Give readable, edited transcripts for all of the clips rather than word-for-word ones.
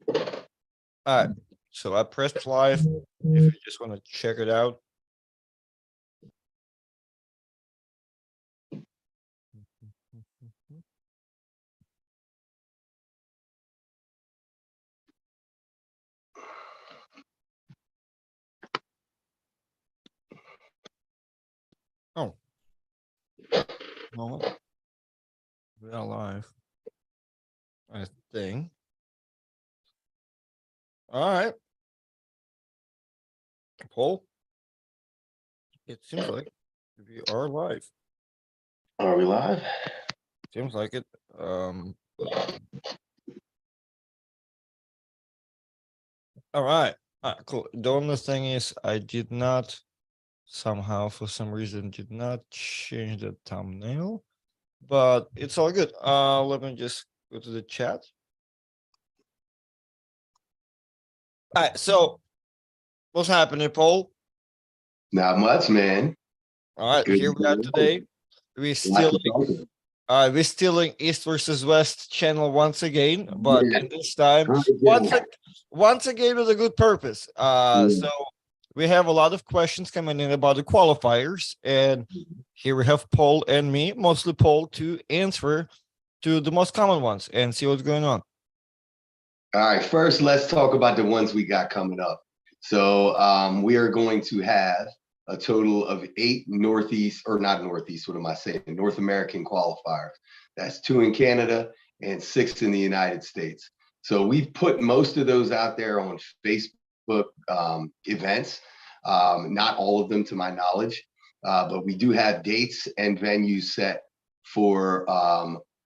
All right, so I pressed live. If you just want to check it out. Oh, no, we are live. I think. All right, Paul. It seems like we are live. Are we live? Seems like it. All right. Cool. The only thing is, I did not somehow, for some reason, did not change the thumbnail, but it's all good. Let me just go to the chat. All right. So, what's happening, Paul? Not much, man. All right. Good. Here we are today. We're Lots still to talk about. We're stealing East versus West channel once again, but Yeah. in this time, Hi, once Jim. once again with a good purpose. Yeah. So we have a lot of questions coming in about the qualifiers, and here we have Paul and me, mostly Paul, to answer to the most common ones and see what's going on. All right. First, let's talk about the ones we got coming up. So we are going to have a total of 8 Northeast, or not Northeast, what am I saying? North American qualifiers. That's 2 in Canada and 6 in the United States. So we've put most of those out there on Facebook events, not all of them to my knowledge, but we do have dates and venues set for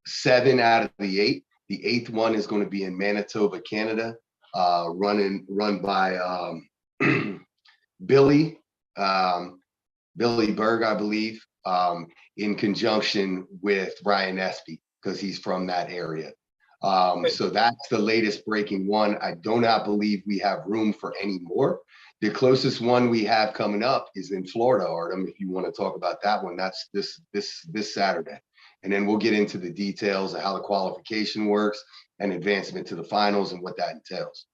7 out of the 8. The 8th one is going to be in Manitoba, Canada, run by Billy Berg, I believe, in conjunction with Ryan Espy, because he's from that area. So that's the latest breaking one. I do not believe we have room for any more. The closest one we have coming up is in Florida, Artem. If you want to talk about that one, that's this Saturday. And then we'll get into the details of how the qualification works and advancement to the finals and what that entails.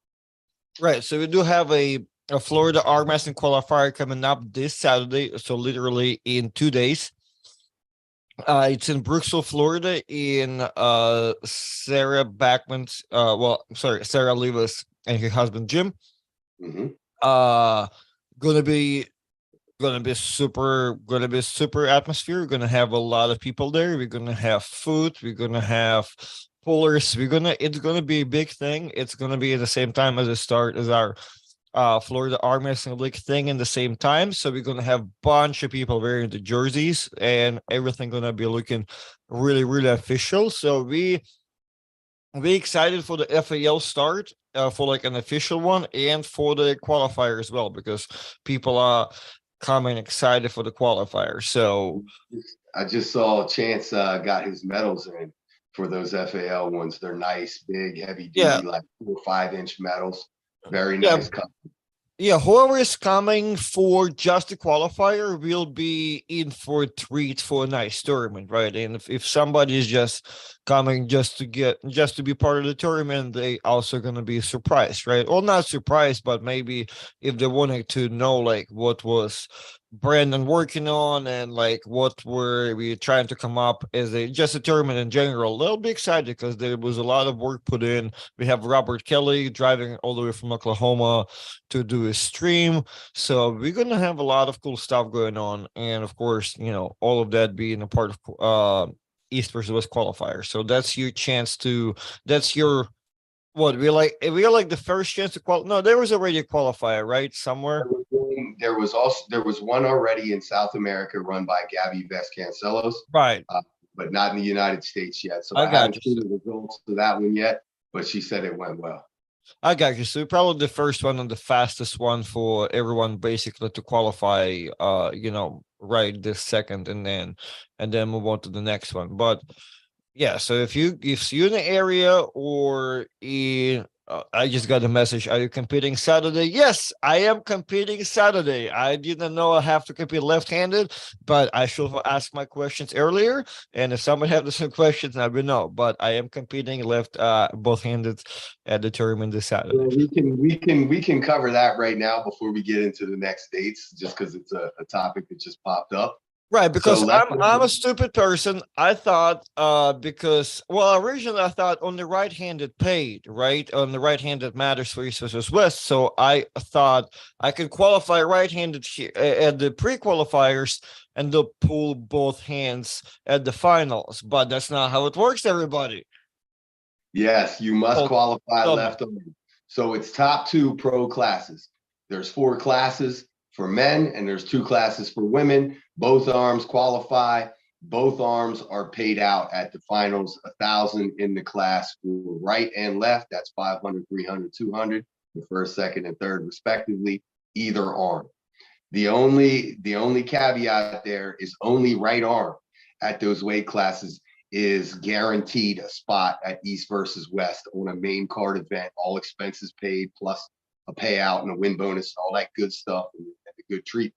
Right. So we do have a Florida Arm Wrestling qualifier coming up this Saturday. So literally in 2 days. It's in Brooksville, Florida, in Sarah Backman's Sarah Levis and her husband Jim. Mm-hmm. Gonna be super atmosphere. We're gonna have a lot of people there. We're gonna have food, we're gonna have pullers, it's gonna be a big thing. It's gonna be at the same time as our Florida Arm Wrestling League thing in the same time. So we're gonna have a bunch of people wearing the jerseys and everything gonna be looking really, really official. So we excited for the FAL start, for like an official one, and for the qualifier as well, because people are coming excited for the qualifier. So I just saw Chance got his medals in for those FAL ones. They're nice, big, heavy duty, yeah, like 4 or 5 inch medals. Very yeah, nice. yeah, whoever is coming for just the qualifier will be in for a treat for a nice tournament, right? And if somebody is just coming just to be part of the tournament, they also gonna be surprised, right? Well, not surprised, but maybe if they wanted to know like what was Brandon working on and like what were we trying to come up as a tournament in general, they'll be excited because there was a lot of work put in. We have Robert Kelly driving all the way from Oklahoma to do a stream. So we're gonna have a lot of cool stuff going on, and of course, all of that being a part of East versus West qualifier. So that's your chance to. That's your what we like the first chance to qualify. No, there was already a qualifier, right? Somewhere. There was one already in South America run by Gabby Vasconcelos, Right. but not in the United States yet. So I I got haven't you. seen the results of that one yet, but she said it went well. I got you. So probably the first one and the fastest one for everyone basically to qualify, right this second, and then move on to the next one. But yeah, so if you're in the area or in I just got a message. Are you competing Saturday? Yes, I am competing Saturday. I didn't know I have to compete left-handed, but I should have asked my questions earlier. And if someone have the same questions, I would know. But I am competing both-handed at the tournament this Saturday. Well, we can cover that right now before we get into the next dates, just because it's a topic that just popped up. Right, because So I'm a stupid person. I thought because originally I thought on the right-handed paid, right? On the right-handed matters for East versus West. So I thought I could qualify right-handed at the pre-qualifiers and they'll pull both hands at the finals. But that's not how it works, everybody. Yes, you must qualify left arm. So it's top 2 pro classes. There's 4 classes for men and there's 2 classes for women. Both arms qualify. Both arms are paid out at the finals, 1,000 in the class for right and left. That's 500, 300, 200, the first, second, and third, respectively, either arm. The only caveat there is only right arm at those weight classes is guaranteed a spot at East versus West on a main card event, all expenses paid, plus a payout and a win bonus, all that good stuff, and a good treat.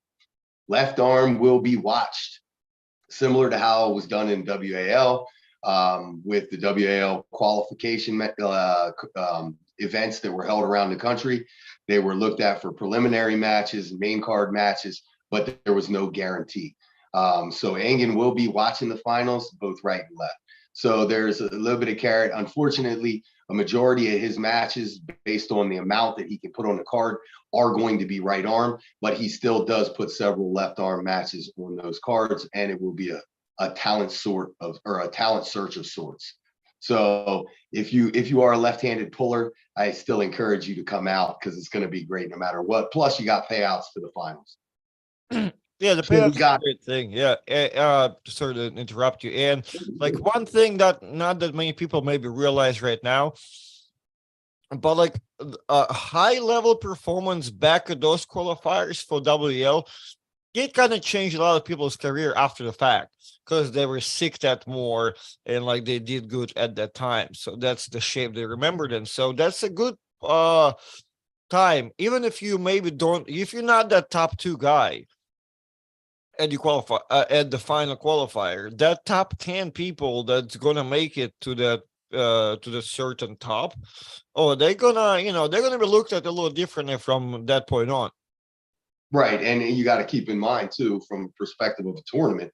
Left arm will be watched, similar to how it was done in WAL, with the WAL qualification events that were held around the country. They were looked at for preliminary matches, main card matches, but there was no guarantee. So Engen will be watching the finals, both right and left. So there's a little bit of carrot. Unfortunately, a majority of his matches, based on the amount that he can put on the card, are going to be right arm, but he still does put several left arm matches on those cards, and it will be a talent search of sorts. So if you are a left-handed puller, I still encourage you to come out because it's going to be great no matter what. Plus, you got payouts for the finals. Yeah, the payouts is a great thing. Yeah, sorry to interrupt you. And like one thing that not that many people maybe realize right now, but like a high-level performance back at those qualifiers for WL, it kind of changed a lot of people's career after the fact because they were sick that more and like they did good at that time. So that's the shape they remembered in. So that's a good time, even if you maybe don't, if you're not that top 2 guy and you qualify at the final qualifier, that top 10 people that's gonna make it to that to the certain top, they're gonna be looked at a little differently from that point on. Right, and you got to keep in mind too, from the perspective of a tournament,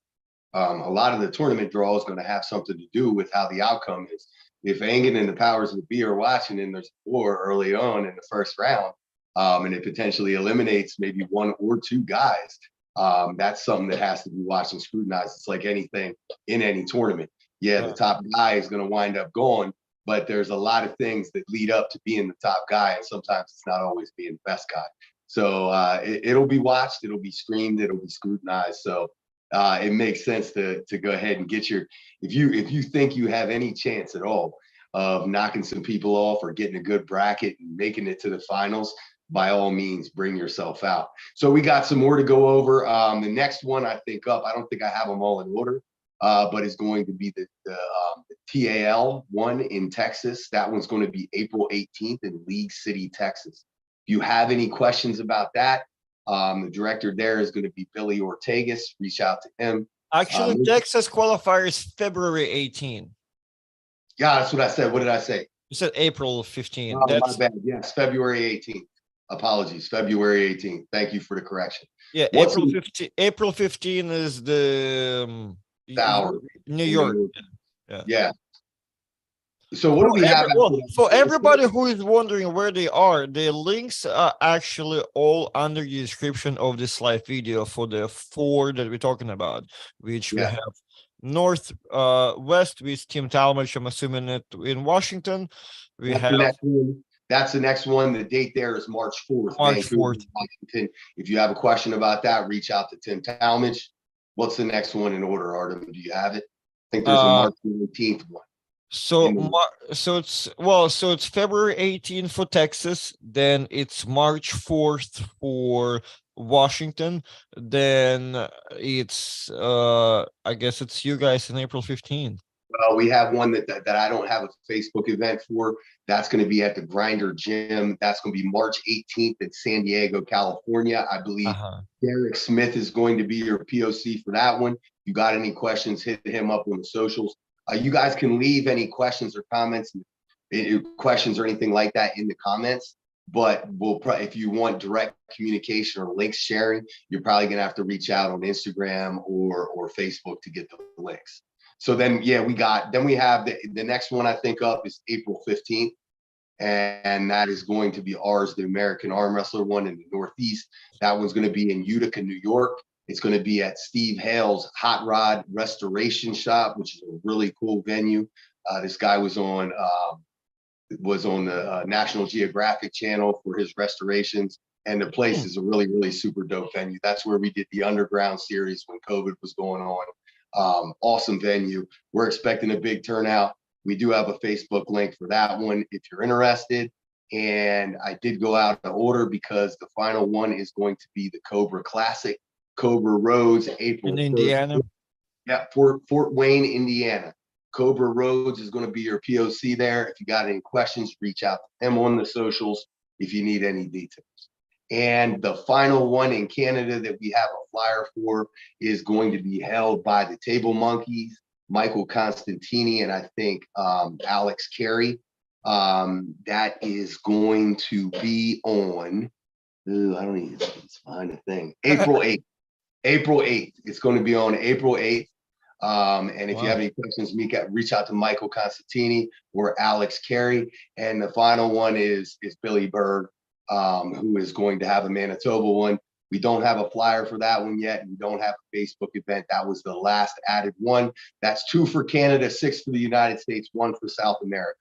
a lot of the tournament draw is going to have something to do with how the outcome is. If Engen and the powers that be are watching and there's a war early on in the first round, and it potentially eliminates maybe 1 or 2 guys, that's something that has to be watched and scrutinized. It's like anything in any tournament. Yeah, the top guy is going to wind up going, but there's a lot of things that lead up to being the top guy, and sometimes it's not always being the best guy. So it'll be watched, it'll be streamed, it'll be scrutinized. So it makes sense to go ahead and get if you think you have any chance at all of knocking some people off or getting a good bracket and making it to the finals, by all means, bring yourself out. So we got some more to go over. The next one I think up, I don't think I have them all in order, but it's going to be the TAL one in Texas. That one's going to be April 18th in League City, Texas. If you have any questions about that, the director there is going to be Billy Ortegas. Reach out to him. Actually, Texas qualifier is February 18. Yeah, that's what I said. What did I say? You said April 15. Oh, my bad. Yes, February 18th. Apologies, February 18th. Thank you for the correction. Yeah, April 15 is the New York. Yeah. So what do we have? For everybody who is wondering where they are, the links are actually all under the description of this live video for the 4 that we're talking about, which we have North West with Tim Talmadge. I'm assuming it in Washington. That's the next one. The date there is March 4th. March 4th. Washington. If you have a question about that, reach out to Tim Talmadge. What's the next one in order, Artem? Do you have it? I think there's a March 18th one. So it's February 18th for Texas, then it's March 4th for Washington, then it's I guess it's you guys in April 15th. We have one that I don't have a Facebook event for. That's going to be at the Grinder Gym. That's going to be March 18th in San Diego, California. I believe Derek Smith is going to be your POC for that one. You got any questions, hit him up on the socials. You guys can leave any questions or comments, questions or anything like that in the comments. But if you want direct communication or links sharing, you're probably going to have to reach out on Instagram or Facebook to get the links. So then, yeah, we have the next one I think up is April 15th. And that is going to be ours, the American Arm Wrestler one in the Northeast. That one's going to be in Utica, New York. It's going to be at Steve Hale's Hot Rod Restoration Shop, which is a really cool venue. This guy was on the National Geographic Channel for his restorations. And the place is a really, really super dope venue. That's where we did the Underground series when COVID was going on. Awesome venue. We're expecting a big turnout. We do have a Facebook link for that one if you're interested. And I did go out of order because the final one is going to be the Cobra Classic, Cobra Roads, April in Indiana. Yeah, Fort Wayne, Indiana. Cobra Roads is going to be your POC there. If you got any questions, reach out to him on the socials if you need any details. And the final one in Canada that we have a flyer for is going to be held by the Table Monkeys, Michael Constantini, and I think Alex Carey. That is going to be on, I don't even find a thing, April 8th. April 8th. It's going to be on April 8th. And if you have any questions, reach out to Michael Constantini or Alex Carey. And the final one is Billy Berg, who is going to have a Manitoba one. We don't have a flyer for that one yet. We don't have a Facebook event. That was the last added one. That's 2 for Canada, 6 for the United States, 1 for South America.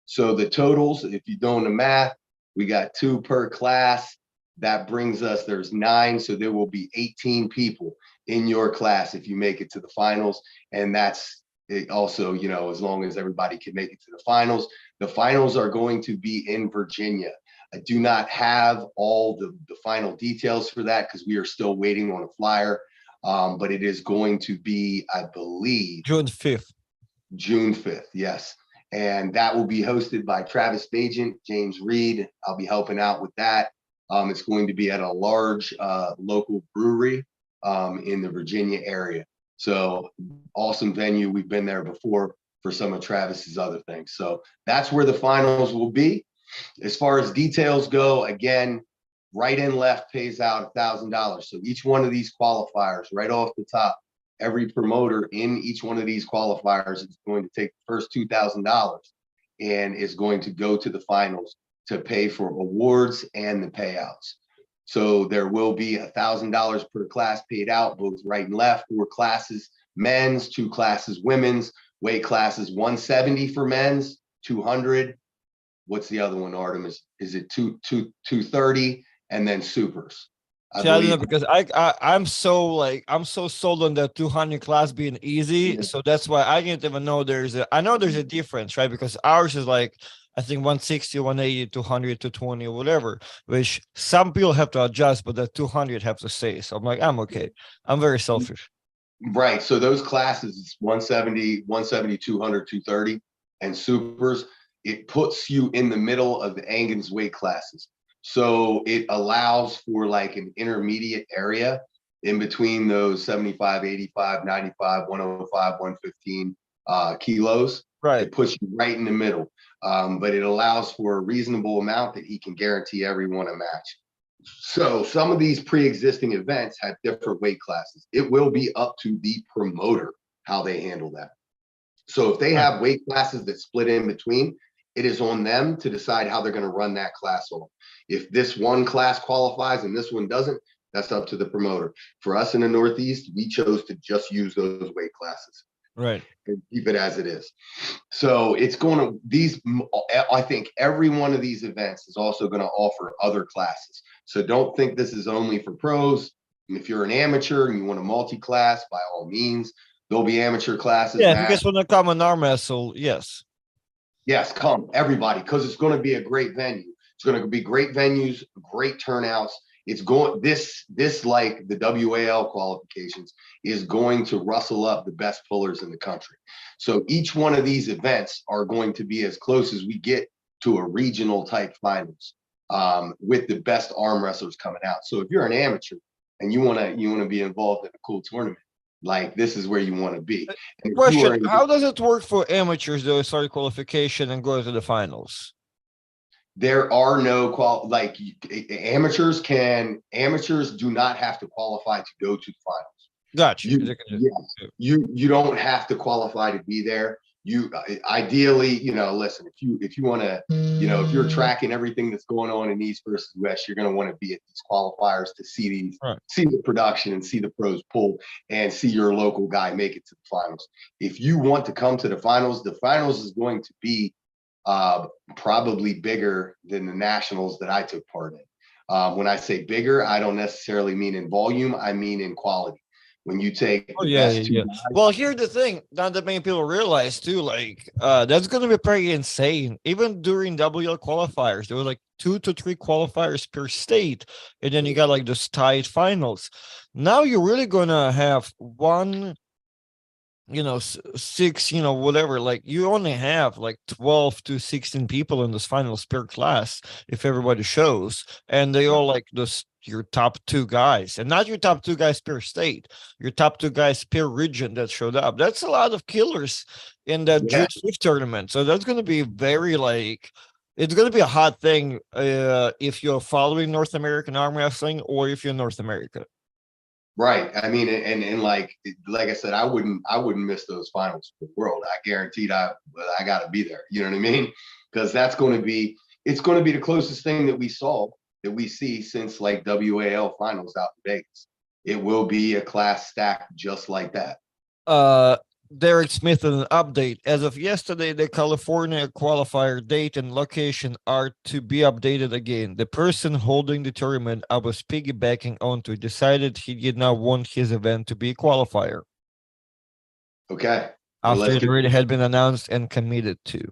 So the totals, if you're doing the math, we got 2 per class. That brings us, there's 9. So there will be 18 people in your class if you make it to the finals. And that's it also, as long as everybody can make it to the finals. The finals are going to be in Virginia. I do not have all the final details for that because we are still waiting on a flyer, but it is going to be, I believe, June 5th. June 5th, yes. And that will be hosted by Travis Bagent, James Reed. I'll be helping out with that. It's going to be at a large local brewery in the Virginia area. So awesome venue. We've been there before for some of Travis's other things. So that's where the finals will be. As far as details go, again, right and left pays out $1,000. So each one of these qualifiers, right off the top, every promoter in each one of these qualifiers is going to take the first $2,000 and is going to go to the finals to pay for awards and the payouts. So there will be $1,000 per class paid out, both right and left, 4 classes, men's, 2 classes, women's, weight classes, 170 for men's, 200. What's the other one, Artemis? Is it 230 and then supers? I don't know, because I'm so sold on the 200 class being easy. Yeah. So that's why I didn't even know I know there's a difference, right? Because ours is like, I think 160, 180, 200, 220, or whatever, which some people have to adjust, but the 200 have to stay. So I'm like, I'm okay. I'm very selfish. Right. So those classes, it's 170, 200, 230, and supers. It puts you in the middle of the Angan's weight classes. So it allows for like an intermediate area in between those 75, 85, 95, 105, 115 kilos. Right. It puts you right in the middle. But it allows for a reasonable amount that he can guarantee everyone a match. So some of these pre-existing events have different weight classes. It will be up to the promoter how they handle that. So if they have weight classes that split in between, it is on them to decide how they're going to run that class on. If this one class qualifies and this one doesn't, that's up to the promoter. For us in the Northeast, we chose to just use those weight classes. Right. And keep it as it is. So it's going to, I think every one of these events is also going to offer other classes. So don't think this is only for pros. If you're an amateur and you want a multi-class, by all means, there'll be amateur classes. Yeah, if you guys want to come on arm wrestle, yes. Yes, come, everybody, because it's going to be a great venue. It's going to be great venues, great turnouts, It's going this like the WAL qualifications is going to rustle up the best pullers in the country. So each one of these events are going to be as close as we get to a regional type finals with the best arm wrestlers coming out. So if you're an amateur and you wanna be involved in a cool tournament, like this is where you want to be. And if you Question: are in, how does it work for amateurs though? Start qualification and go to the finals. there are no amateurs do not have to qualify to go to the finals. Gotcha. You don't have to qualify to be there. You ideally, listen, if you want to, if you're tracking everything that's going on in East versus West, you're going to want to be at these qualifiers to see see the production and see the pros pull and see your local guy make it to the finals. If you want to come to the finals is going to be probably bigger than the nationals that I took part in. When I say bigger, I don't necessarily mean in volume, I mean in quality. When you take the best two guys, well, here's the thing, not that many people realize too, like that's gonna be pretty insane. Even during WL qualifiers, there were like 2 to 3 qualifiers per state, and then you got like this tied finals. Now you're really gonna have one, 6, whatever, like you only have like 12 to 16 people in this finals per class if everybody shows, and they all like this your top 2 guys, and not your top 2 guys per state, your top 2 guys per region that showed up. That's a lot of killers in that GSF tournament. So that's going to be very like, it's going to be a hot thing if you're following North American arm wrestling or if you're in North America. Right. I mean, and like I said, I wouldn't miss those finals for the world. I guaranteed I got to be there. You know what I mean? Because it's going to be the closest thing that we see since like WAL finals out in Vegas. It will be a class stack just like that. Derek Smith with an update. As of yesterday, the California qualifier date and location are to be updated again. The person holding the tournament I was piggybacking onto decided he did not want his event to be a qualifier. Okay. After it already had been announced and committed to.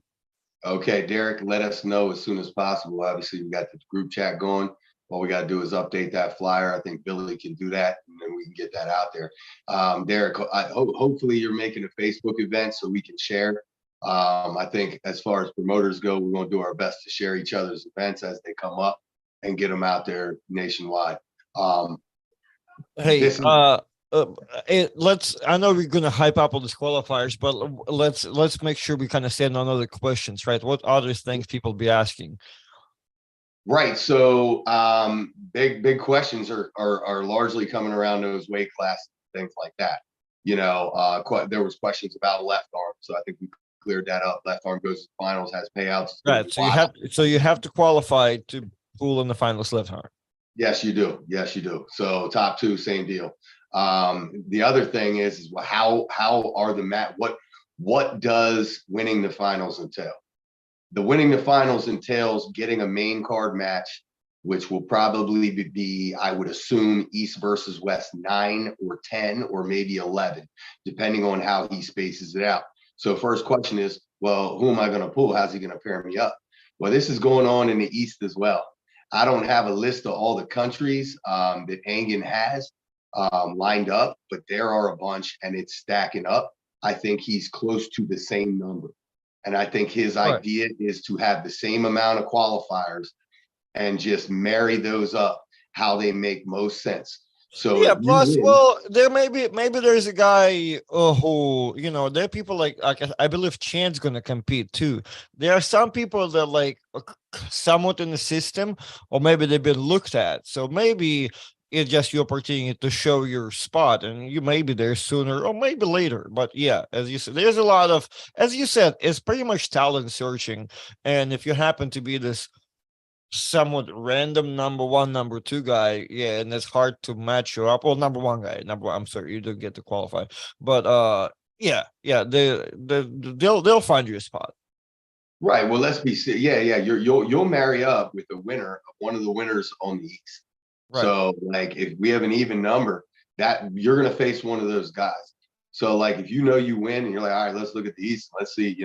Okay, Derek, let us know as soon as possible. Obviously, we got the group chat going. All we got to do is update that flyer. I think Billy can do that, and then we can get that out there. Derek, hopefully you're making a Facebook event so we can share. I think as far as promoters go, we're going to do our best to share each other's events as they come up and get them out there nationwide. Hey, I know we're gonna hype up on these qualifiers, but let's make sure we kind of send on other questions, right? What other things people be asking? Right. So big questions are largely coming around those weight classes, things like that. There was questions about left arm, so I think we cleared that up. Left arm goes to the finals, has payouts. Right. So you have to qualify to pool in the finals left arm. Yes, you do. Yes, you do. So top 2, same deal. The other thing is how are the what does winning the finals entail? The winning the finals entails getting a main card match, which will probably be, I would assume, East versus West 9 or 10 or maybe 11, depending on how he spaces it out. So first question is, well, who am I going to pull? How's he going to pair me up? Well, this is going on in the East as well. I don't have a list of all the countries that Engen has lined up, but there are a bunch and it's stacking up. I think he's close to the same number. And I think his idea is to have the same amount of qualifiers and just marry those up how they make most sense. So yeah, plus, well, there maybe there's a guy who, there are people like I believe Chan's gonna compete too. There are some people that like somewhat in the system, or maybe they've been looked at. So maybe it's just your opportunity to show your spot, and you may be there sooner or maybe later. But yeah, as you said, there's a lot of, as you said, it's pretty much talent searching. And if you happen to be this somewhat random number 1, number 2 guy, yeah, and it's hard to match you up. Well, number 1 guy, I'm sorry, you don't get to qualify, but they'll find you a spot. Right. Well, let's be you'll marry up with the winner of one of the winners on the East. Right. So like if we have an even number, that you're gonna face one of those guys. So like if you win and you're like, all right, let's look at the East, let's see,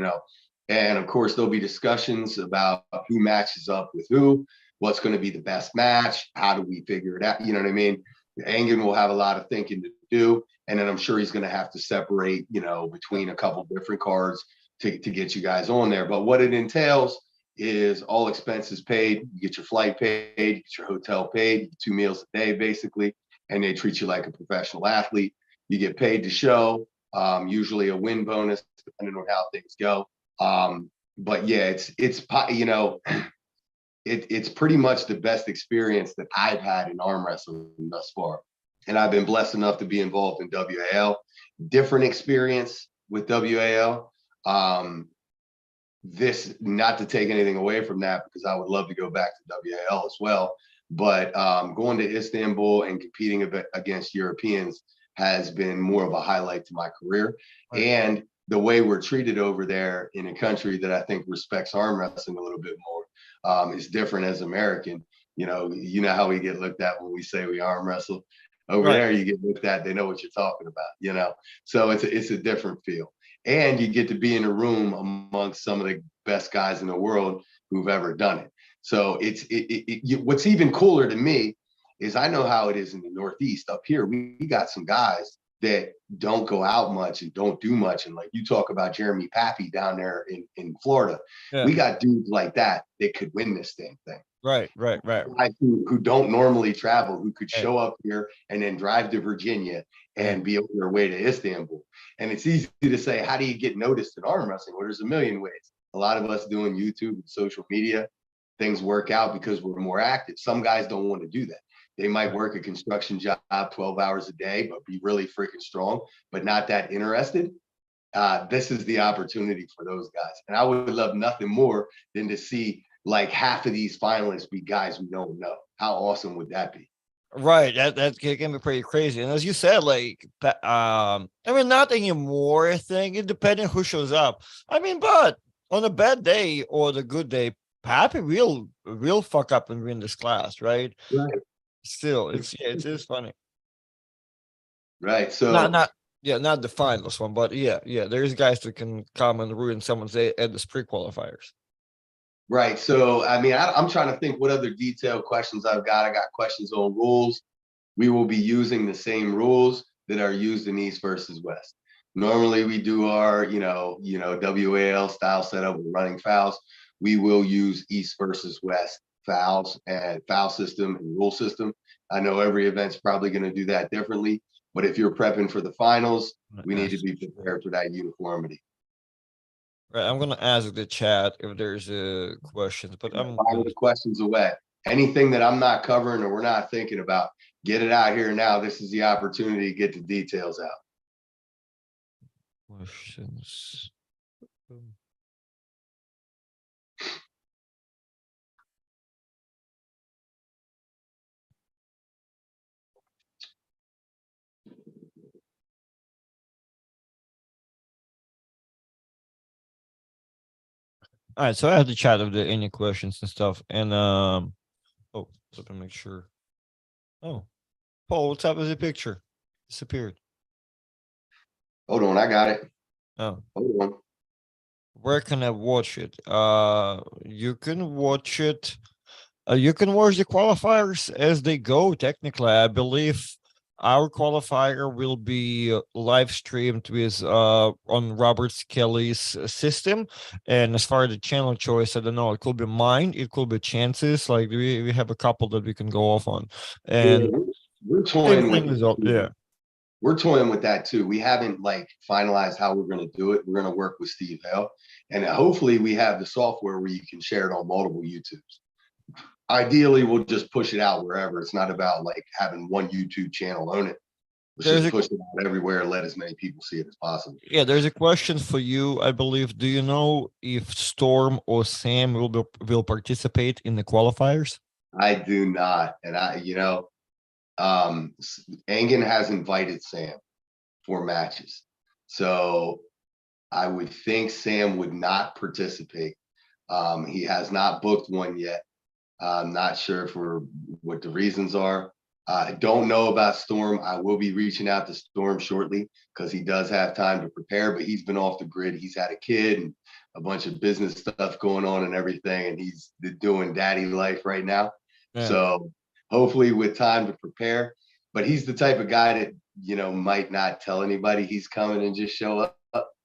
and of course there'll be discussions about who matches up with who. what's going to be the best match? How do we figure it out? You know what I mean? Engen will have a lot of thinking to do. And then I'm sure he's going to have to separate, between a couple different cards to get you guys on there. But what it entails is all expenses paid. You get your flight paid, you get your hotel paid, 2 meals a day, basically. And they treat you like a professional athlete. You get paid to show, usually a win bonus, depending on how things go. But yeah, it's pretty much the best experience that I've had in arm wrestling thus far. And I've been blessed enough to be involved in WAL. Different experience with WAL. This, not to take anything away from that, because I would love to go back to WAL as well. But going to Istanbul and competing against Europeans has been more of a highlight to my career. Right. And the way we're treated over there in a country that I think respects arm wrestling a little bit more is different as American. You know how we get looked at when we say we arm wrestle. Over there, you get looked at, they know what you're talking about, So it's a different feel. And you get to be in a room amongst some of the best guys in the world who've ever done it. So what's even cooler to me is I know how it is in the Northeast. Up here, we got some guys that don't go out much and don't do much. And like you talk about Jeremy Pappy down there in Florida, we got dudes like that could win this damn thing. Right. Guys who don't normally travel, who could show up here and then drive to Virginia and be on their way to Istanbul. And it's easy to say, how do you get noticed in arm wrestling? Well, there's a million ways. A lot of us doing YouTube and social media, things work out because we're more active. Some guys don't want to do that. They might work a construction job 12 hours a day, but be really freaking strong, but not that interested. This is the opportunity for those guys. And I would love nothing more than to see like half of these finalists be guys we don't know. How awesome would that be? Right, that can be pretty crazy. And as you said, like, not anymore. I think it depending who shows up. But on a bad day or the good day, Pappy will fuck up and win this class, right? Right. Still, it is funny. Right. So not the finals one, but yeah, there's guys that can come and ruin someone's day at the pre-qualifiers. Right. So, I'm trying to think what other detailed questions I've got. I got questions on rules. We will be using the same rules that are used in East versus West. Normally we do our, WAL style setup with running fouls. We will use East versus West fouls and foul system and rule system. I know every event's probably going to do that differently, but if you're prepping for the finals, we need to be prepared for that uniformity. Right, I'm gonna ask the chat if there's questions, but I'm fire the questions away. Anything that I'm not covering or we're not thinking about, get it out here now. This is the opportunity to get the details out. Questions. All right, so I have the chat of any questions and stuff, and let me make sure. Oh, Paul, what's up with the picture? Disappeared. Hold on, I got it. Oh, hold on. Where can I watch it? You can watch it. You can watch the qualifiers as they go. Technically, I believe our qualifier will be live streamed with on Robert Kelly's system. And as far as the channel choice, I don't know, it could be mine, it could be Chance's. Like we have a couple that we can go off on. And we're toying with result. We're toying with that too. We haven't finalized how we're going to do it. We're going to work with Steve Hale, and hopefully we have the software where you can share it on multiple YouTubes. Ideally, we'll just push it out wherever. It's not about having one YouTube channel own it. Let's just push it out everywhere and let as many people see it as possible. Yeah, there's a question for you, I believe. Do you know if Storm or Sam will participate in the qualifiers? I do not, and Engen has invited Sam for matches, so I would think Sam would not participate. He has not booked one yet. I'm not sure for what the reasons are. I don't know about Storm. I will be reaching out to Storm shortly because he does have time to prepare, but he's been off the grid. He's had a kid and a bunch of business stuff going on and everything, and he's doing daddy life right now. Yeah. So hopefully with time to prepare. But he's the type of guy that, you know, might not tell anybody he's coming and just show up.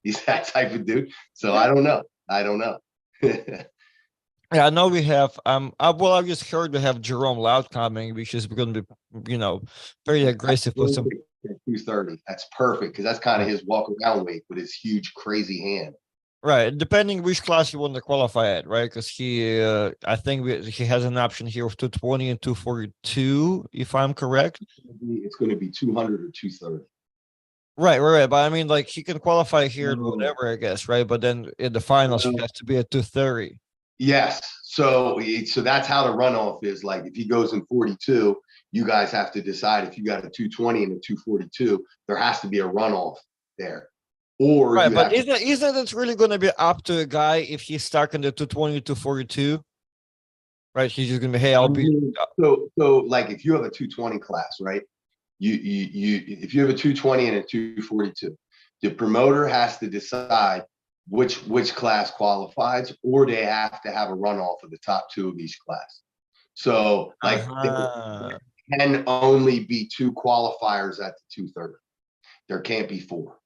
He's that type of dude. So I don't know. I don't know. Yeah, I know we have well, I just heard we have Jerome Loud coming, which is going to be, you know, very aggressive for some. 230. That's perfect because that's kind of his walk around weight with his huge, crazy hand. Right, depending which class you want to qualify at, right? Because he, I think he has an option here of 220 and 242, if I'm correct. It's going to be 200 or 230. Right. But I mean, like he can qualify here and whatever, I guess, right? But then in the finals, he has to be at 230. Yes. So that's how the runoff is. Like if he goes in 42, you guys have to decide if you got a 220 and a 242. There has to be a runoff there. Or right, but isn't it really going to be up to a guy if he's stuck in the 220 to 42? Right, he's just going to be, hey, I'll be. So like if you have a 220 class, right? You if you have a 220 and a 242, the promoter has to decide which class qualifies, or they have to have a runoff of the top two of each class. So like there can only be 2 qualifiers at the 230. There can't be 4.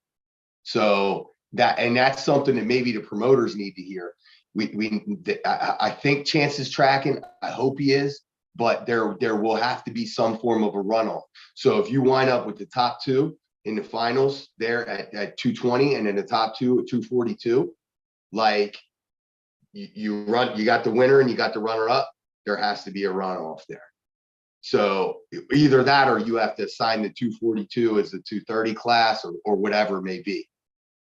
So that's something that maybe the promoters need to hear. I think Chance is tracking. I hope he is, but there will have to be some form of a runoff. So if you wind up with the top 2 in the finals there at 220 and then the top 2 at 242, like you got the winner and you got the runner up, there has to be a runoff there. So either that or you have to assign the 242 as the 230 class or whatever it may be,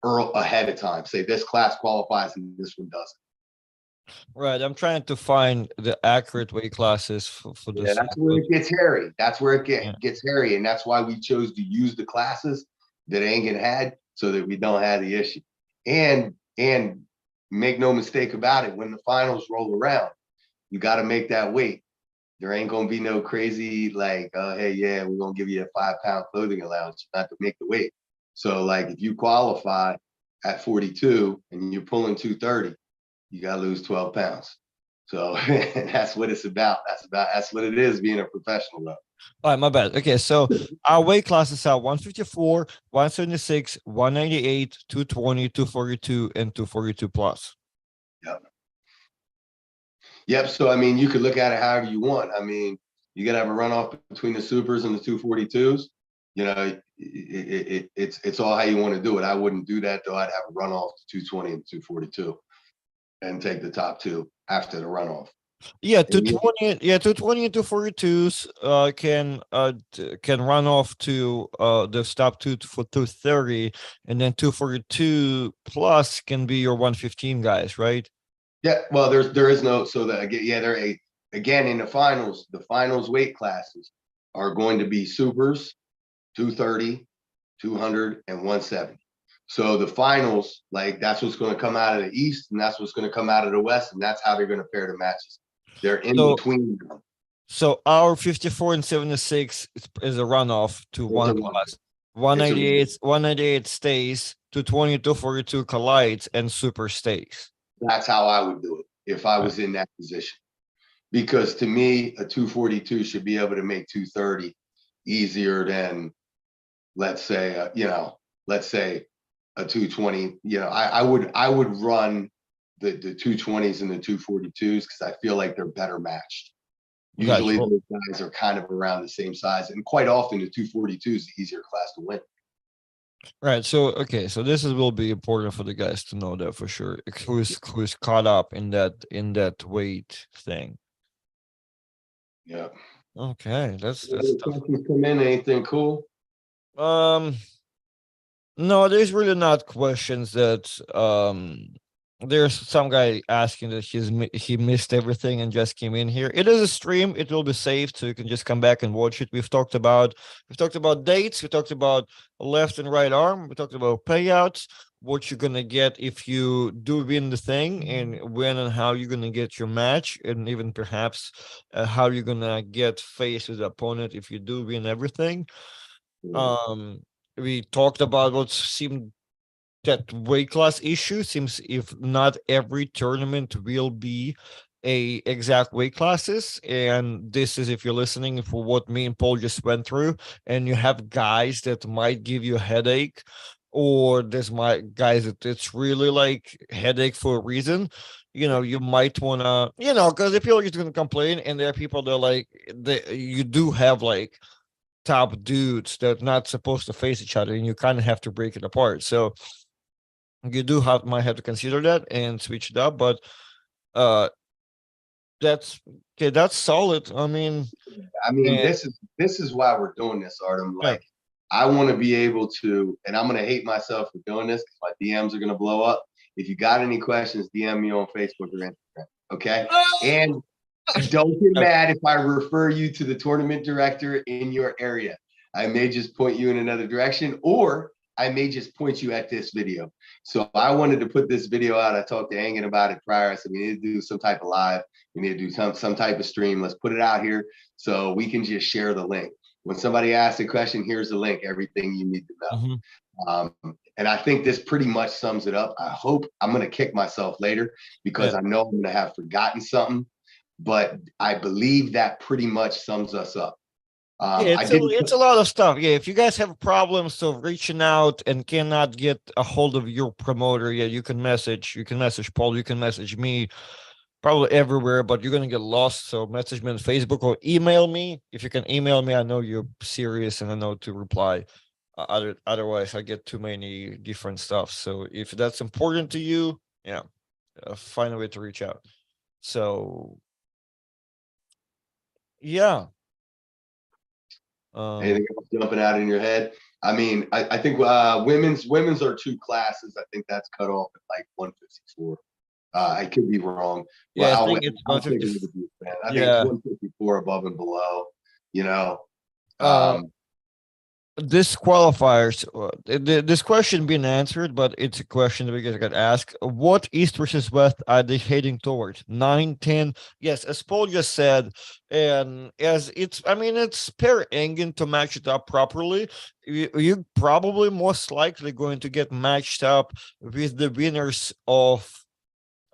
or ahead of time. Say this class qualifies and this one doesn't. Right. I'm trying to find the accurate weight classes for this. Yeah, that's where it gets hairy. That's where it gets hairy. And that's why we chose to use the classes that Angan had so that we don't have the issue. And make no mistake about it, when the finals roll around, you got to make that weight. There ain't going to be no crazy like, hey, yeah, we're going to give you a 5-pound clothing allowance not to make the weight. So like if you qualify at 42 and you're pulling 230, you got to lose 12 pounds. So that's what it's about. That's what it is being a professional though. All right, my bad. Okay, so our weight classes are 154, 176, 198, 220, 242, and 242 plus. Yep. So I mean, you could look at it however you want. I mean, you gotta have a runoff between the supers and the 242s. You know, it's all how you want to do it. I wouldn't do that though. I'd have a runoff to 220 and 242, and take the top 2 after the runoff. Yeah, 220. Yeah, 220 and 242s can run off to the top 2 for 230, and then 242 plus can be your 115 guys, right? Yeah, well, there is no, so that again in the finals weight classes are going to be supers, 230, 200, and 170. So the finals, like that's what's going to come out of the East, and that's what's going to come out of the West, and that's how they're going to pair the matches. They're in between them. So our 54 and 76 is a runoff to one class. 198 stays, 220, 242 collides, and super stays. That's how I would do it if I was in that position. Because to me, a 242 should be able to make 230 easier than, let's say, a 220. You know, I would run the 220s and the 242s because I feel like they're better matched. Usually those guys are kind of around the same size, and quite often the 242 is the easier class to win. Right. So so this will be important for the guys to know that for sure. Who's caught up in that weight thing. Yeah. Okay. That's questions come in. Anything cool? No, there's really not questions that there's some guy asking that he missed everything and just came in here. It is a stream. It will be saved, so you can just come back and watch it. We've talked about dates. We talked about left and right arm. We talked about payouts, what you're gonna get if you do win the thing, and when and how you're gonna get your match, and even perhaps how you're gonna get faced with the opponent if you do win everything. We talked about what seemed that weight class issue. Seems if not every tournament will be a exact weight classes, and this is if you're listening for what me and Paul just went through, and you have guys that might give you a headache, or there's my guys that it's really like headache for a reason. You might wanna, because if you're just gonna complain, and there are people that like you do have like top dudes that are not supposed to face each other, and you kind of have to break it apart. So you do have might have to consider that and switch it up. But uh that's okay, that's solid. I mean, and this is why we're doing this, Artem. yeah. Like, I want to be able to, and I'm gonna hate myself for doing this because my DMs are gonna blow up. If you got any questions, DM me on Facebook or Instagram. Okay. And don't get mad if I refer you to the tournament director in your area. I may just point you in another direction, or I may just point you at this video. So I wanted to put this video out. I talked to Angan about it prior. I said, we need to do some type of live. We need to do some type of stream. Let's put it out here so we can just share the link. When somebody asks a question, here's the link, everything you need to know. And I think this pretty much sums it up. I hope I'm going to kick myself later because I know I'm going to have forgotten something, but I believe that pretty much sums us up. It's a lot of stuff. Yeah, if you guys have problems of reaching out and cannot get a hold of your promoter, you can message Paul, you can message me, probably everywhere, but you're gonna get lost. So message me on Facebook or email me. If you can email me, I know you're serious and I know to reply. Otherwise, I get too many different stuff. So if that's important to you, find a way to reach out. So yeah. Anything else jumping out in your head? I mean, I think women's are two classes. I think that's cut off at like 154. I could be wrong. Yeah, I think it's I think it's 154 above and below. This qualifiers, this question being answered, but it's a question that we got asked. What east versus west are they heading towards? 9, 10? Yes, as Paul just said, and as it's per Engen to match it up properly. You probably most likely going to get matched up with the winners of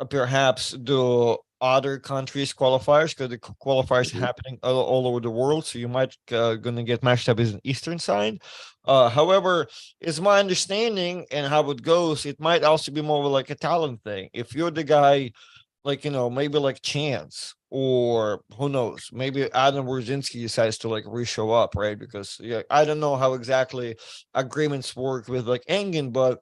perhaps the other countries qualifiers, because the qualifiers happening all over the world, so you might gonna get matched up as an eastern side. However, it's my understanding and how it goes, it might also be more like a talent thing. If you're the guy, like maybe like Chance, or who knows, maybe Adam Wierzinski decides to like re-show up, right? Because I don't know how exactly agreements work with like Engen, but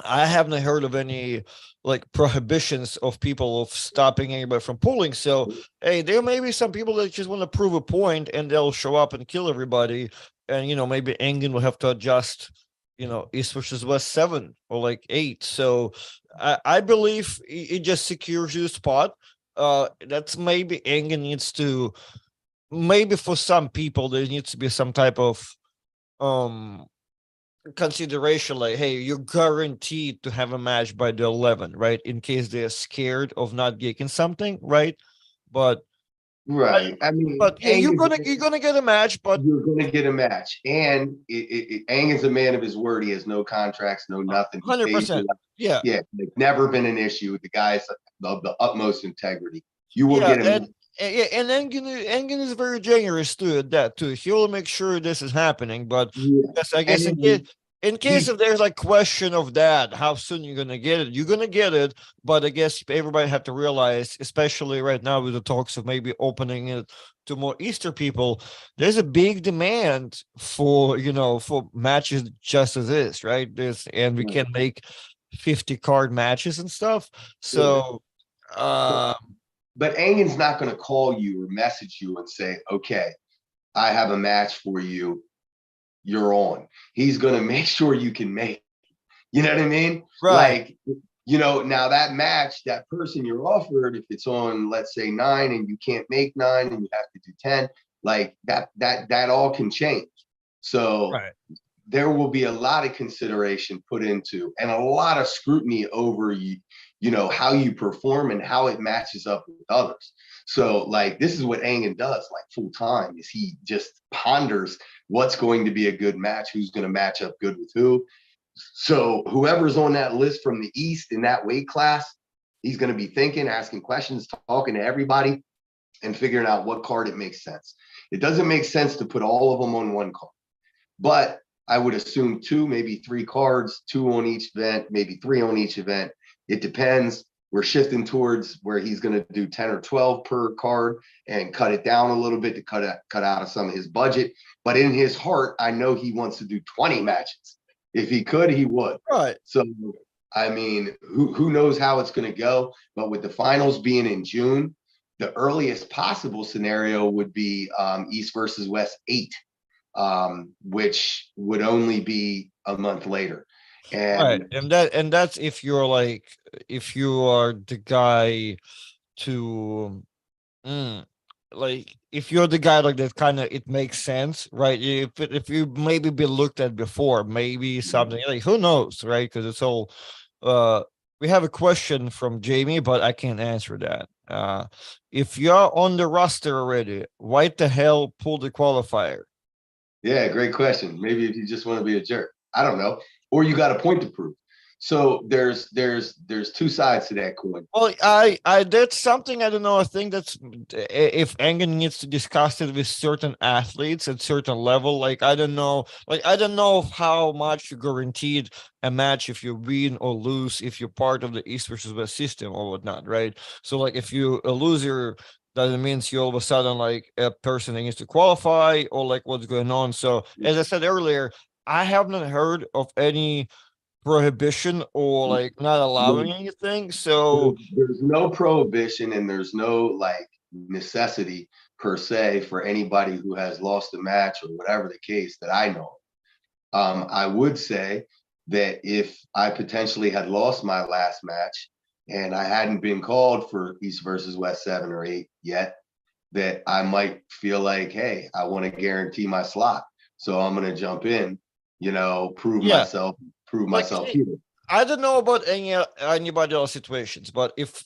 I haven't heard of any like prohibitions of people of stopping anybody from pulling. So, hey, there may be some people that just want to prove a point and they'll show up and kill everybody. And, maybe Engen will have to adjust, East versus West 7 or like 8. So I believe it just secures you a spot. That's maybe Engen needs to, maybe for some people, there needs to be some type of, consideration, like, hey, you're guaranteed to have a match by the 11, right, in case they're scared of not getting something, right? But right, you're gonna get a match, but you're gonna get a match. And Engen's a man of his word. He has no contracts, no nothing. 100%. Yeah, it's never been an issue. The guy's of the utmost integrity. You will get him. And Engen is very generous too at that too. He'll make sure this is happening. But yes, I guess in case if there's like question of that, how soon you're gonna get it, you're gonna get it. But I guess everybody have to realize, especially right now with the talks of maybe opening it to more Easter people, there's a big demand for for matches just as is, right? And we can make 50 card matches and stuff. So but Engen's not going to call you or message you and say, okay, I have a match for you. You're on. He's going to make sure you can make it. You know what I mean? Right. Like, now that match, that person you're offered, if it's on, let's say 9 and you can't make 9 and you have to do 10, like that all can change. So there will be a lot of consideration put into and a lot of scrutiny over how you perform and how it matches up with others. So like, this is what Engen does like full time, is he just ponders what's going to be a good match, who's going to match up good with who. So whoever's on that list from the East in that weight class, he's going to be thinking, asking questions, talking to everybody, and figuring out what card it makes sense. It doesn't make sense to put all of them on one card, but I would assume two, maybe three cards, two on each event, maybe three on each event. It depends. We're shifting towards where he's going to do 10 or 12 per card and cut it down a little bit to cut out of some of his budget. But in his heart, I know he wants to do 20 matches. If he could, he would. Right. So, I mean, who knows how it's going to go? But with the finals being in June, the earliest possible scenario would be East versus West 8, which would only be a month later. Right. And that's if you're like, if you are the guy to like, if you're the guy like that, kind of, it makes sense, right? If you maybe been looked at before, maybe something like, who knows, right? Because it's all we have a question from Jamie, but I can't answer that. If you're on the roster already, why the hell pull the qualifier? Yeah, great question. Maybe if you just want to be a jerk, I don't know, or you got a point to prove. So there's two sides to that coin. Well, I that's something I don't know. I think that's if Engen needs to discuss it with certain athletes at certain level. Like I don't know, how much you guaranteed a match if you win or lose if you're part of the East versus West system or whatnot, right? So like if you a loser, doesn't mean you all of a sudden like a person that needs to qualify or like what's going on. So as I said earlier, I haven't heard of any prohibition or like not allowing anything. So there's no prohibition and there's no like necessity per se for anybody who has lost a match or whatever the case that I know. I would say that if I potentially had lost my last match and I hadn't been called for East versus West 7 or 8 yet, that I might feel like, hey, I want to guarantee my slot. So I'm going to jump in, prove yeah, like myself here. I don't know about anybody else situations, but if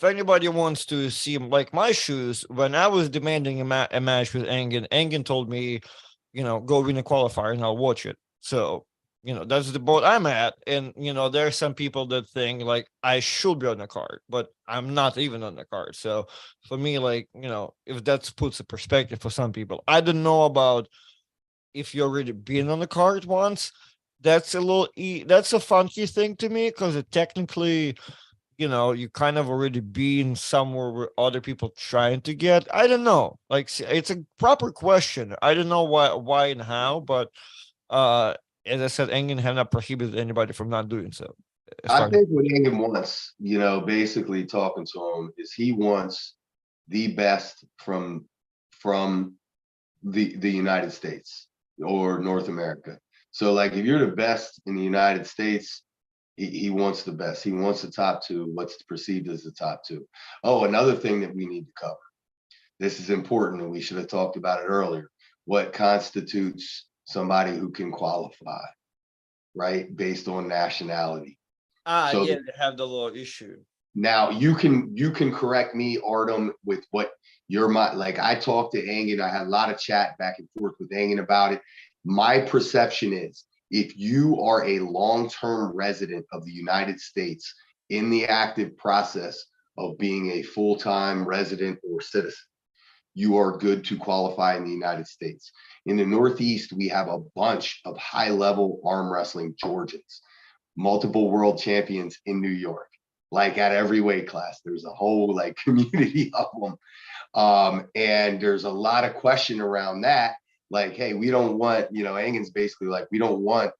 anybody wants to see like my shoes, when I was demanding a match with Engen told me, go win a qualifier and I'll watch it. So that's the boat I'm at, and there are some people that think like I should be on the card, but I'm not even on the card. So for me, like if that puts a perspective for some people, I don't know about if you're already been on the card once. That's that's a funky thing to me because it technically, you kind of already been somewhere where other people trying to get. I don't know. Like it's a proper question. I don't know why and how, but as I said, Engen have not prohibited anybody from not doing so. I think what Engen wants, basically talking to him, is he wants the best from the United States or North America. So like if you're the best in the United States, he wants the best. He wants the top two, what's perceived as the top two. Oh, another thing that we need to cover. This is important and we should have talked about it earlier. What constitutes somebody who can qualify, right? Based on nationality. So yeah, they have the little issue. Now you can correct me, Artem, with what like I talked to Engen. I had a lot of chat back and forth with Engen about it. My perception is if you are a long-term resident of the United States in the active process of being a full-time resident or citizen, you are good to qualify in the United States. In the Northeast, we have a bunch of high-level arm wrestling Georgians, multiple world champions in New York, like at every weight class. There's a whole like community of them. And there's a lot of question around that. Like, hey, we don't want, Engen's basically like, we don't want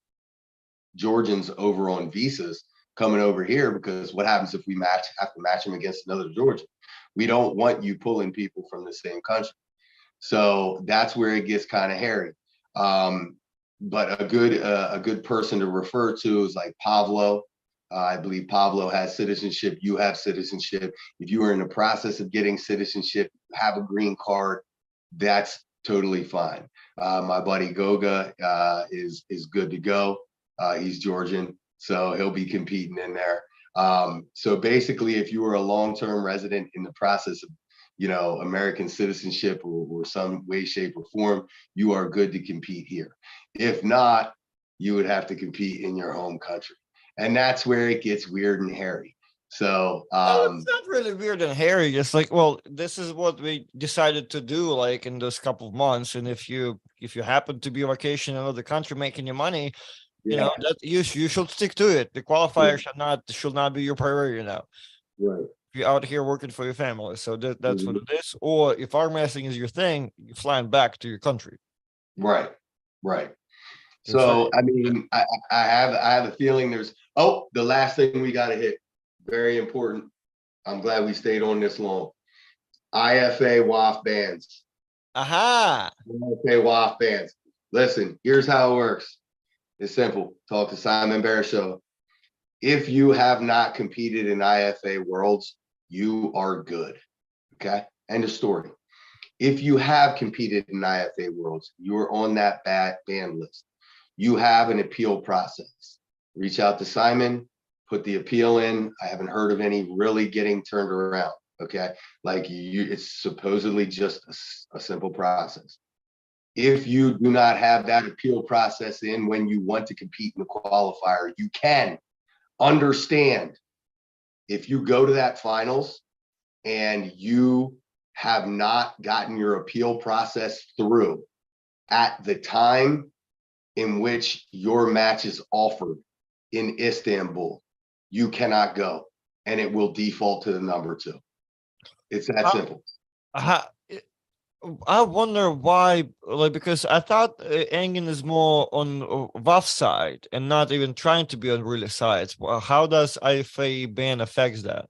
Georgians over on visas coming over here because what happens if we have to match them against another Georgian? We don't want you pulling people from the same country. So that's where it gets kind of hairy. But a good person to refer to is like Pablo. I believe Pablo has citizenship. You have citizenship. If you are in the process of getting citizenship, have a green card, that's totally fine. My buddy Goga is good to go. He's Georgian, so he'll be competing in there. So basically, if you are a long-term resident in the process of, American citizenship or some way, shape, or form, you are good to compete here. If not, you would have to compete in your home country. And that's where it gets weird and hairy. So Oh, it's not really weird and hairy. It's like, well, this is what we decided to do, like in this couple of months. And if you happen to be on vacation in another country making your money, you yeah, know that you should stick to it. The qualifier should not be your priority now. right. If you're out here working for your family, so that's what Mhm. it is. Or if arm wrestling is your thing, you're flying back to your country. Right, right. It's very So I mean, I have a feeling there's the last thing we gotta hit. Very important. I'm glad we stayed on this long. IFA WAF bands. aha. IFA WAF bands. Listen, here's how it works. It's simple. Talk to Simon Barishow. If you have not competed in IFA Worlds, you are good. Okay. End of story. If you have competed in IFA Worlds, you're on that bad ban list. You have an appeal process. Reach out to Simon, put the appeal in. I haven't heard of any really getting turned around. Okay. Like it's supposedly just a simple process. If you do not have that appeal process in when you want to compete in the qualifier, you can understand if you go to that finals and you have not gotten your appeal process through at the time in which your match is offered in Istanbul, you cannot go and it will default to the number 2. It's that Uh, simple. aha. I wonder why, like, because I thought Engen is more on WAF side and not even trying to be on really sides. Well, how does IFA ban affects that?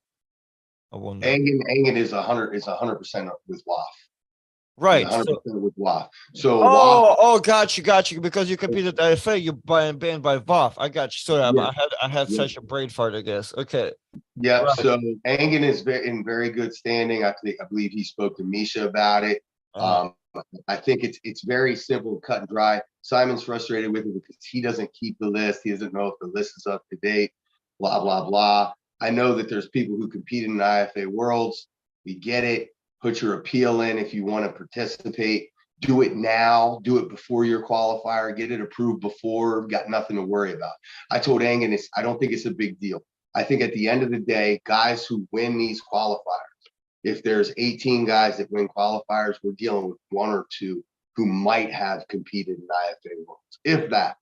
I wonder. Engen is 100% with WAF. He's Right. 100% So, with WAF. So WAF, got you. Because you competed at IFA, you banned by WAF. I got you. Sorry, yeah, I had yeah. such a brain fart. I guess. Okay. Yeah, Right. so Engen is in very good standing. I believe he spoke to Misha about it. Uh-huh. I think it's very simple, cut and dry. Simon's frustrated with it because he doesn't keep the list. He doesn't know if the list is up to date. Blah blah blah. I know that there's people who compete in the IFA Worlds. We get it. Put your appeal in if you want to participate. Do it now. Do it before your qualifier. Get it approved before. Got nothing to worry about. I told Engen, I don't think it's a big deal. I think at the end of the day, guys who win these qualifiers, if there's 18 guys that win qualifiers, we're dealing with 1 or 2 who might have competed in IFA Worlds, if that,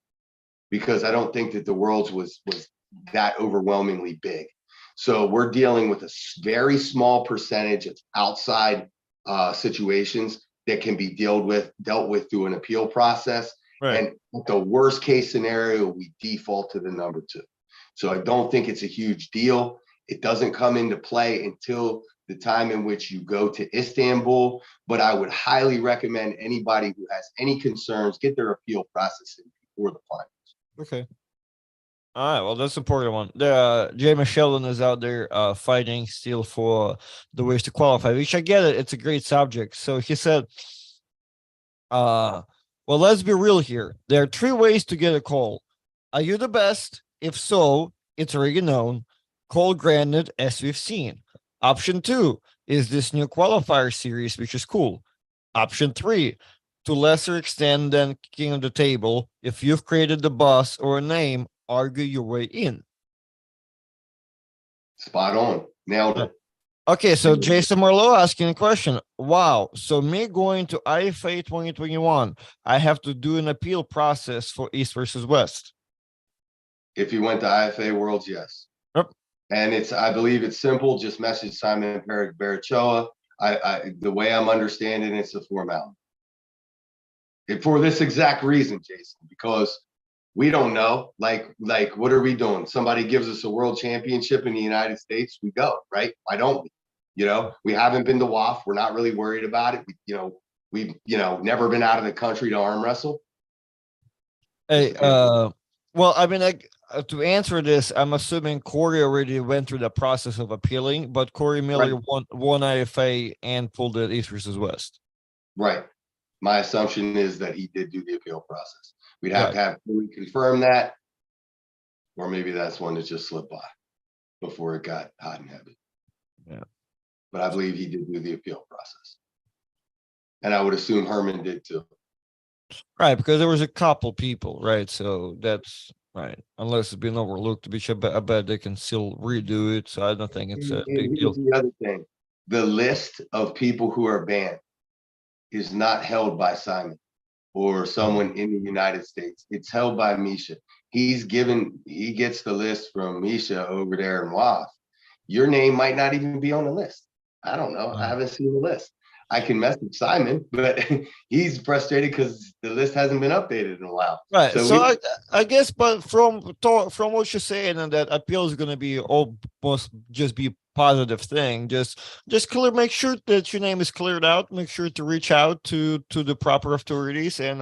because I don't think that the Worlds was that overwhelmingly big. So we're dealing with a very small percentage of outside situations that can be dealt with through an appeal process. Right. And the worst case scenario, we default to the number 2. So I don't think it's a huge deal. It doesn't come into play until the time in which you go to Istanbul. But I would highly recommend anybody who has any concerns get their appeal process in before the finals. Okay. All right, well, that's an important one. The James Sheldon is out there fighting still for the ways to qualify, which I get it. It's a great subject. So he said, well, let's be real here. There are 3 ways to get a call. Are you the best? If so, it's already known. Call granted, as we've seen. Option 2 is this new qualifier series, which is cool. Option 3, to lesser extent than king of the table, if you've created the bus or a name, argue your way in. Spot on. Nailed it. Okay, so Jason Marlowe asking a question. Wow, so me going to IFA 2021, I have to do an appeal process for East versus West. If you went to IFA Worlds, yes. Yep. And I believe it's simple. Just message Simon Barachoa. The way I'm understanding it's a formality. For this exact reason, Jason, because we don't know. Like, what are we doing? Somebody gives us a world championship in the United States, we go, right? Why don't we? We haven't been to WAF. We're not really worried about it. We've never been out of the country to arm wrestle. Hey, well, I mean, to answer this, I'm assuming Corey already went through the process of appealing, but Corey Miller won IFA and pulled it East versus West. Right. My assumption is that he did do the appeal process. We'd have to have Corey confirm that, or maybe that's one that just slipped by before it got hot and heavy. Yeah. But I believe he did do the appeal process. And I would assume Herman did too. Right, because there was a couple people, right? So that's right. Unless it's been overlooked, which I bet they can still redo it. So I don't think it's a And big here's deal. the other thing. The list of people who are banned is not held by Simon or someone in the United States. It's held by Misha. He gets the list from Misha over there in WAF. Your name might not even be on the list. I don't know. I Uh, haven't seen the list. I can message Simon, but he's frustrated because the list hasn't been updated in a while. Right. So So we I guess, but from what you're saying, and that appeal is going to be almost just be positive thing. Just clear, make sure that your name is cleared out. Make sure to reach out to the proper authorities, and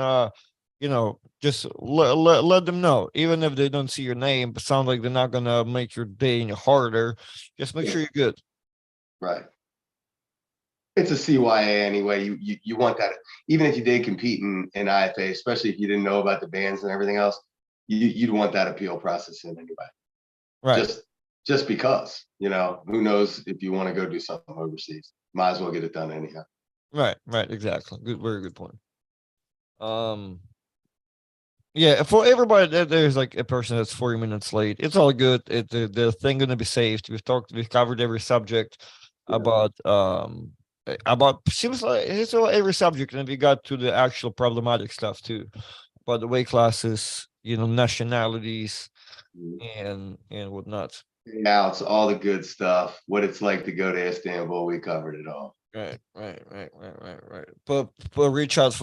just let them know, even if they don't see your name. But sound like they're not gonna make your day any harder. Just make sure you're good. right. It's a CYA anyway. You want that, even if you did compete in IFA, especially if you didn't know about the bans and everything else, you'd want that appeal process in anyway. Right. Just because, who knows if you want to go do something overseas. Might as well get it done anyhow. Right. Right. Exactly. Good. Very good point. Um. Yeah, for everybody that there's like a person that's 40 minutes late, it's all good. The thing gonna be saved. We've covered every subject Yeah. about seems like it's all every subject, and we got to the actual problematic stuff too, about the weight classes, nationalities Mhm. and whatnot. Now it's all the good stuff. What it's like to go to Istanbul. We covered it all. Right. But reach out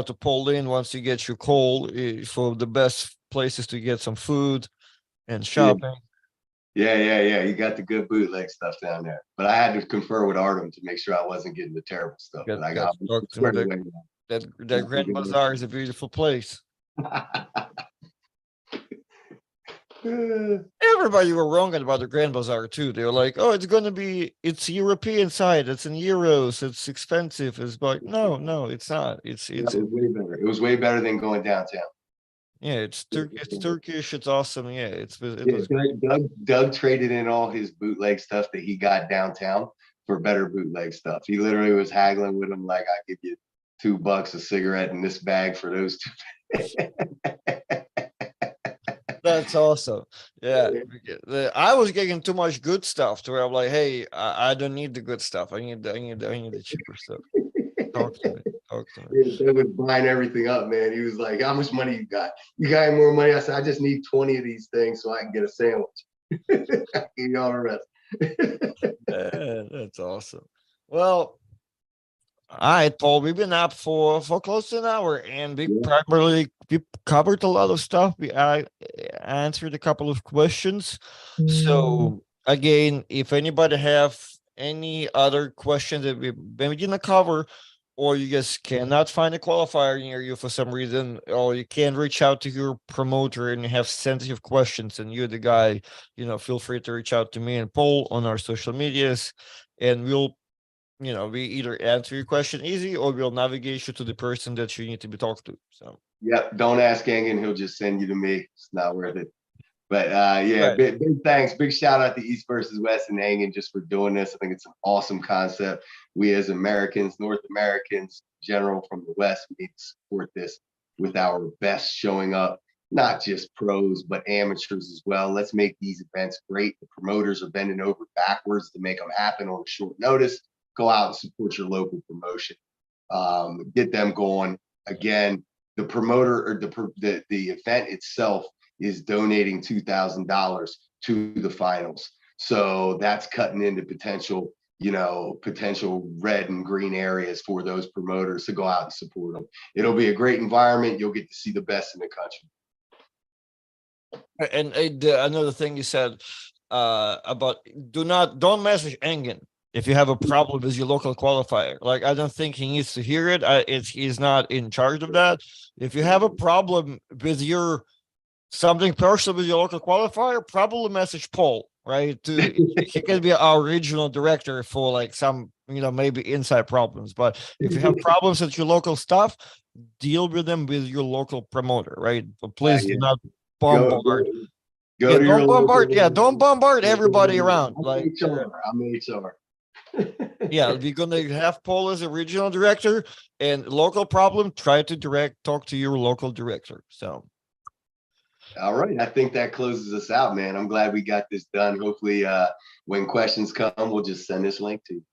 to Pauline once you get your call for the best places to get some food and Yeah. shopping. Yeah. You got the good bootleg stuff down there. But I had to confer with Artem to make sure I wasn't getting the terrible stuff. But I Get got talk to me. squared away. That Grand Bazaar is a beautiful place. Everybody were wrong about the Grand Bazaar too. They were like, "Oh, it's European side. It's in euros. It's expensive." It's like, no, it's not. It was way better. It was way better than going downtown. Yeah, it's Turkish. It's awesome. Yeah, it Yeah, was great. Doug traded in all his bootleg stuff that he got downtown for better bootleg stuff. He literally was haggling with him like, "I give you $2 a cigarette in this bag for those two." That's awesome. Yeah, I was getting too much good stuff to where I'm like, hey, I don't need the good stuff. I need the cheaper stuff. Talk to me. Talk to me. Yeah, Doug was buying everything up, man. He was like, "How much money you got? You got any more money?" I said, "I just need 20 of these things so I can get a sandwich." I give you all the rest. That's awesome. Well, all right, Paul. We've been up for close to an hour, and we covered a lot of stuff. I answered a couple of questions. So again, if anybody have any other questions that we maybe didn't cover, or you just cannot find a qualifier near you for some reason, or you can't reach out to your promoter and you have sensitive questions, and you're the guy, feel free to reach out to me and Paul on our social medias, and we either answer your question easy or we'll navigate you to the person that you need to be talked to. So Yep. Don't ask Engen. He'll just send you to me. It's not worth it. But yeah, right. big thanks. Big shout out to East versus West and Engen just for doing this. I think it's an awesome concept. We as Americans, North Americans, general from the West, we need to support this with our best showing up, not just pros, but amateurs as well. Let's make these events great. The promoters are bending over backwards to make them happen on short notice. Go out and support your local promotion. Get them going. Again, the promoter or the event itself is donating $2,000 to the finals. So that's cutting into potential red and green areas for those promoters to go out and support them. It'll be a great environment. You'll get to see the best in the country. And another thing you said about don't message Engen if you have a problem with your local qualifier. Like, I don't think he needs to hear it. He's not in charge of that. If you have a problem with your something personal with your local qualifier, probably message Paul, right? He can be our regional director for like some, maybe inside problems. But if you have problems with your local stuff, deal with them with your local promoter, right? But please do not bombard. Go to your Don't local. bombard. Yeah, don't bombard everybody around. I'm Like, HR. I'm HR. Yeah, we're gonna have Paul as a regional director, and local problem, try to talk to your local director. So All right, I think that closes us out, man. I'm glad we got this done. Hopefully, when questions come, we'll just send this link to you.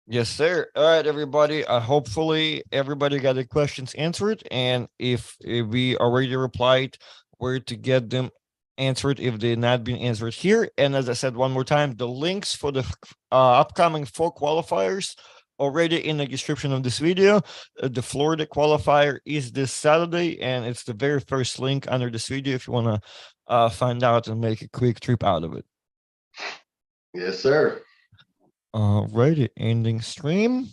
yes, sir. All right, everybody. Hopefully everybody got the questions answered, and if we already replied, where to get them answered if they're not being answered here. And as I said one more time, the links for the upcoming 4 qualifiers already in the description of this video. The Florida qualifier is this Saturday, and it's the very first link under this video if you want to find out and make a quick trip out of it. Yes, sir. Alrighty, ending stream.